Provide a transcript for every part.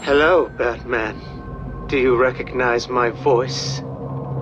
Hello, Batman. Do you recognize my voice?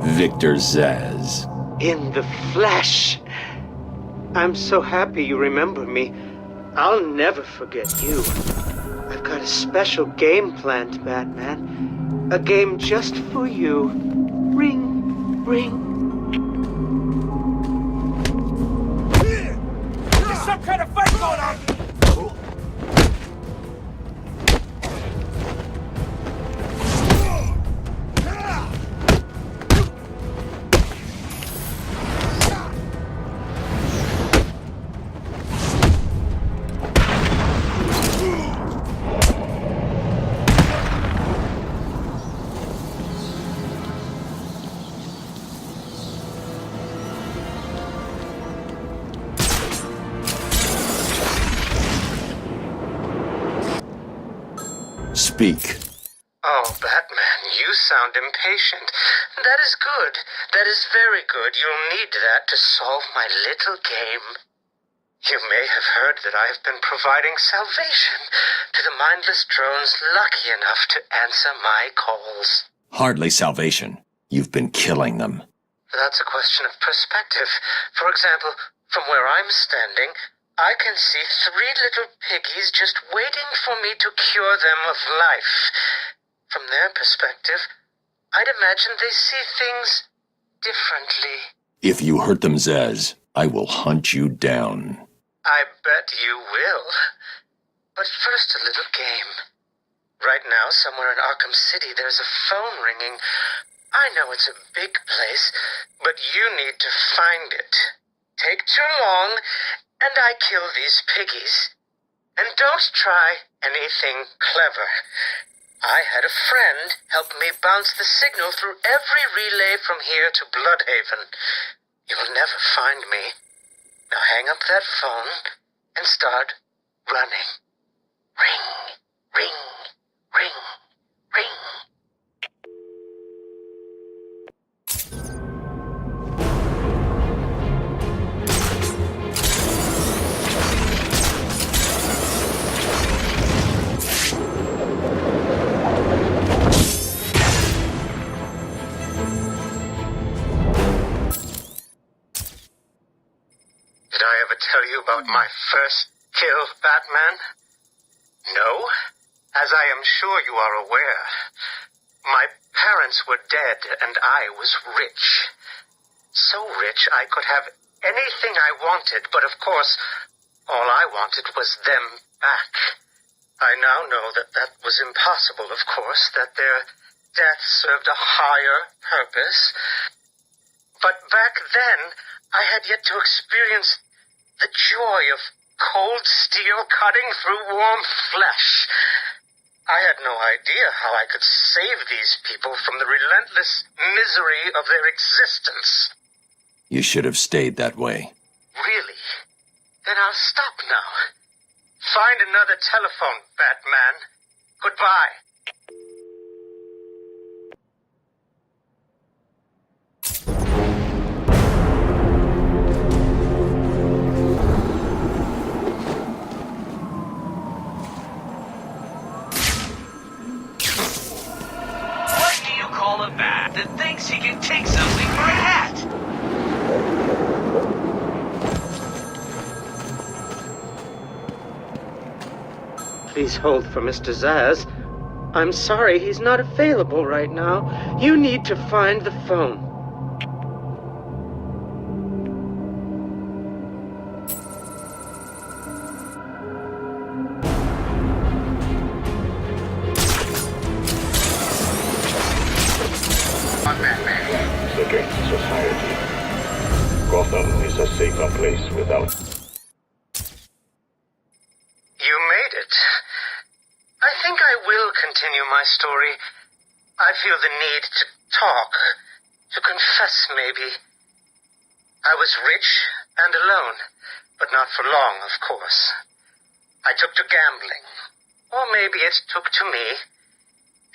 Victor Zsasz. In the flesh! I'm so happy you remember me. I'll never forget you. I've got a special game planned, Batman. A game just for you. Ring, ring. There's some kind of fight going on! Speak. Oh, Batman, you sound impatient. That is good. That is very good. You'll need that to solve my little game. You may have heard that I have been providing salvation to the mindless drones lucky enough to answer my calls. Hardly salvation. You've been killing them. That's a question of perspective. For example, from where I'm standing, I can see 3 little piggies just waiting for me to cure them of life. From their perspective, I'd imagine they see things differently. If you hurt them, Zsasz, I will hunt you down. I bet you will. But first, a little game. Right now, somewhere in Arkham City, there's a phone ringing. I know it's a big place, but you need to find it. Take too long, and I kill these piggies. And don't try anything clever. I had a friend help me bounce the signal through every relay from here to Bloodhaven. You'll never find me. Now hang up that phone and start running. Ring, ring, ring, ring. Did I ever tell you about my first kill, Batman? No? As I am sure you are aware, my parents were dead and I was rich. So rich I could have anything I wanted, but of course, all I wanted was them back. I now know that that was impossible, of course, that their death served a higher purpose. But back then, I had yet to experience the joy of cold steel cutting through warm flesh. I had no idea how I could save these people from the relentless misery of their existence. You should have stayed that way. Really? Then I'll stop now. Find another telephone, Batman. Goodbye. That thinks he can take something for a hat. Please hold for Mr. Zsasz. I'm sorry, he's not available right now. You need to find the phone. Second society. Gotham is a safer place without... You made it. I think I will continue my story. I feel the need to talk, to confess maybe. I was rich and alone, but not for long, of course. I took to gambling, or maybe it took to me.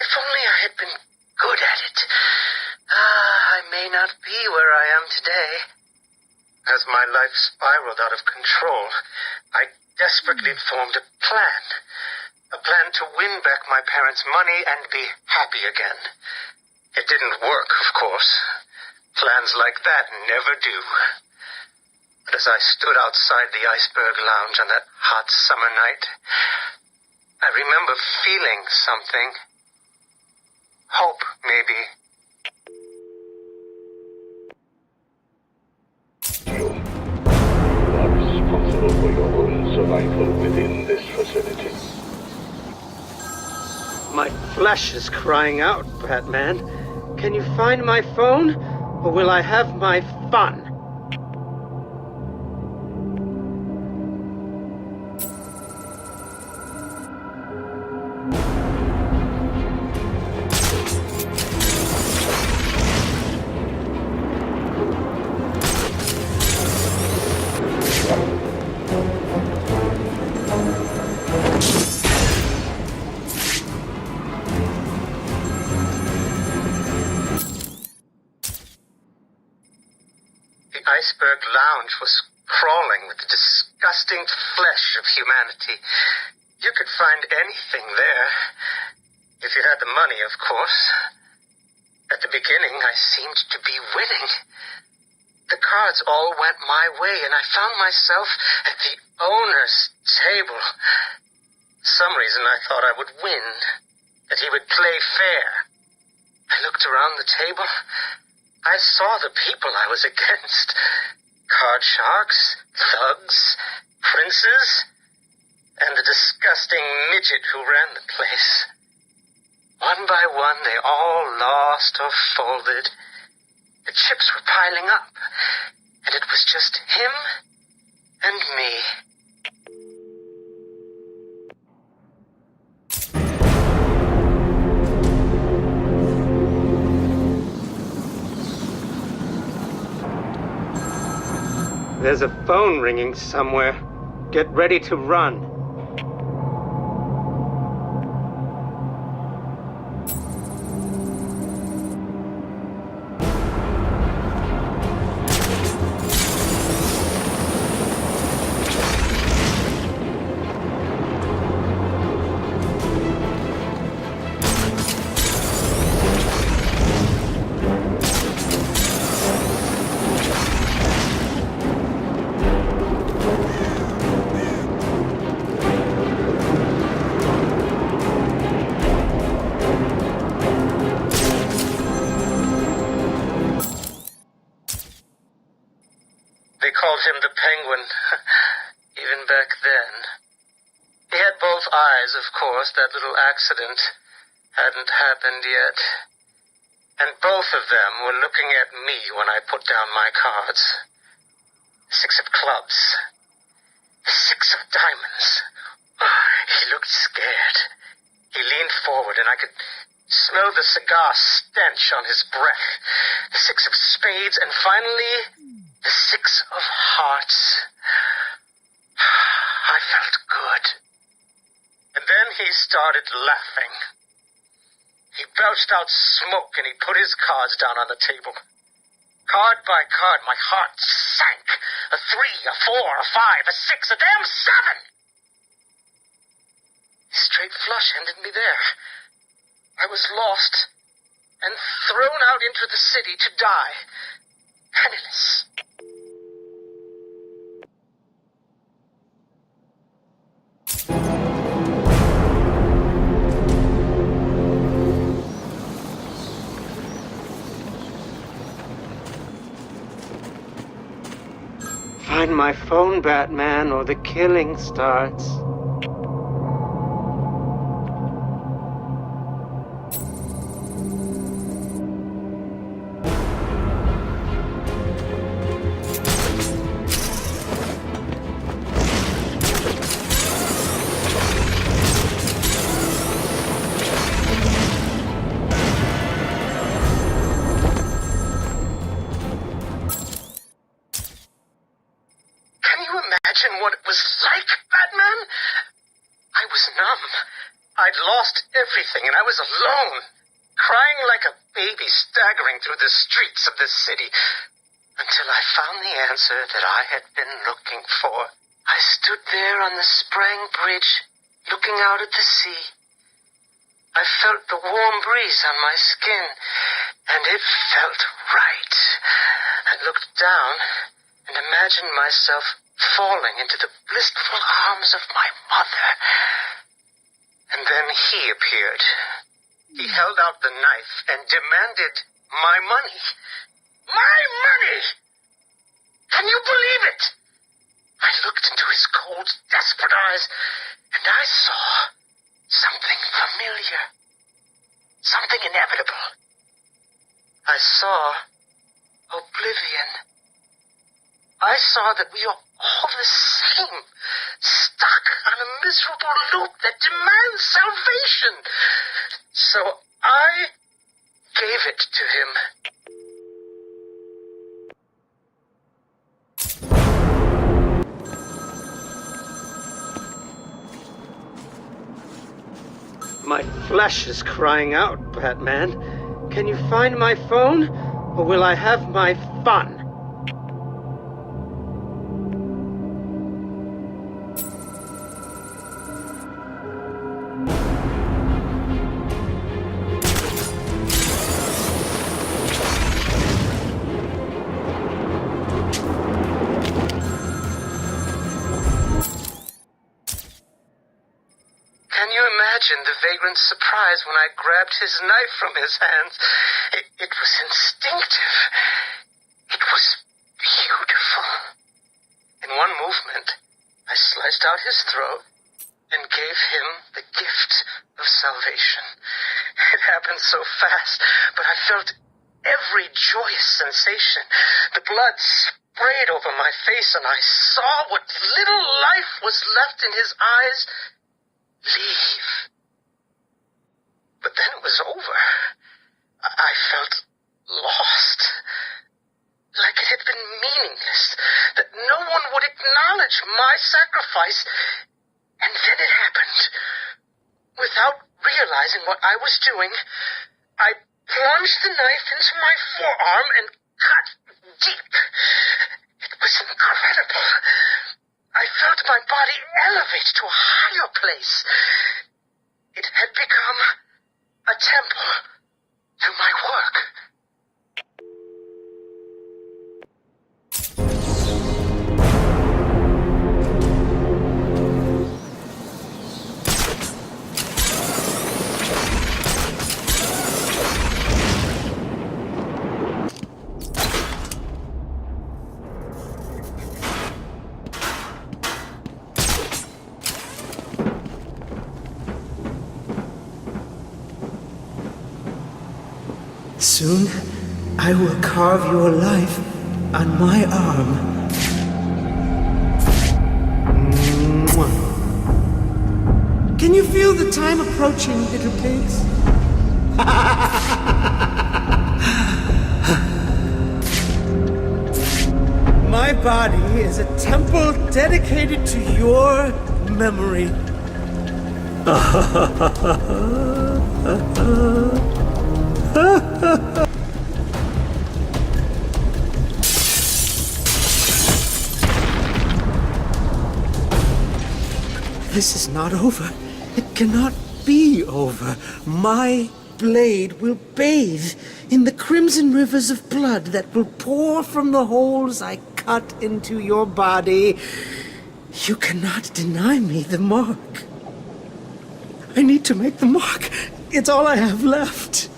If only I had been good at it. I may not be where I am today. As my life spiraled out of control, I desperately formed a plan. A plan to win back my parents' money and be happy again. It didn't work, of course. Plans like that never do. But as I stood outside the Iceberg Lounge on that hot summer night, I remember feeling something. Hope, maybe. You are responsible for your own survival within this facility. My flesh is crying out, Batman. Can you find my phone, or will I have my fun? The Iceberg Lounge was crawling with the disgusting flesh of humanity. You could find anything there. If you had the money, of course. At the beginning, I seemed to be winning. The cards all went my way, and I found myself at the owner's table. For some reason, I thought I would win, that he would play fair. I looked around the table. I saw the people I was against. Card sharks, thugs, princes, and the disgusting midget who ran the place. One by one, they all lost or folded. The chips were piling up, and it was just him and me. There's a phone ringing somewhere. Get ready to run. They called him the Penguin, even back then. He had both eyes, of course. That little accident hadn't happened yet. And both of them were looking at me when I put down my cards. 6 of clubs. 6 of diamonds. He looked scared. He leaned forward, and I could smell the cigar stench on his breath. The 6 of spades, and finally, the 6 of hearts. I felt good. And then he started laughing. He belched out smoke, and he put his cards down on the table. Card by card, my heart sank. A 3, a 4, a 5, a 6, a damn 7! Straight flush ended me there. I was lost and thrown out into the city to die, penniless. Find my phone, Batman, or the killing starts. Imagine what it was like, Batman? I was numb. I'd lost everything, and I was alone, crying like a baby staggering through the streets of this city, until I found the answer that I had been looking for. I stood there on the Sprang Bridge, looking out at the sea. I felt the warm breeze on my skin, and it felt right. I looked down and imagined myself falling into the blissful arms of my mother. And then he appeared. He held out the knife and demanded my money. My money! Can you believe it? I looked into his cold, desperate eyes, and I saw something familiar. Something inevitable. I saw oblivion. I saw that we are all the same, stuck on a miserable loop that demands salvation. So I gave it to him. My flesh is crying out, Batman. Can you find my phone, or will I have my fun? Can you imagine the vagrant's surprise when I grabbed his knife from his hands? It was instinctive. It was beautiful. In one movement, I sliced out his throat and gave him the gift of salvation. It happened so fast, but I felt every joyous sensation. The blood sprayed over my face, and I saw what little life was left in his eyes leave. But then it was over. I felt lost. Like it had been meaningless. That no one would acknowledge my sacrifice. And then it happened. Without realizing what I was doing, I plunged the knife into my forearm and cut deep. It was incredible. I felt my body elevate to a higher place. It had become a temple to my work. Soon, I will carve your life on my arm. Mwah. Can you feel the time approaching, little pigs? My body is a temple dedicated to your memory. This is not over. It cannot be over. My blade will bathe in the crimson rivers of blood that will pour from the holes I cut into your body. You cannot deny me the mark. I need to make the mark. It's all I have left.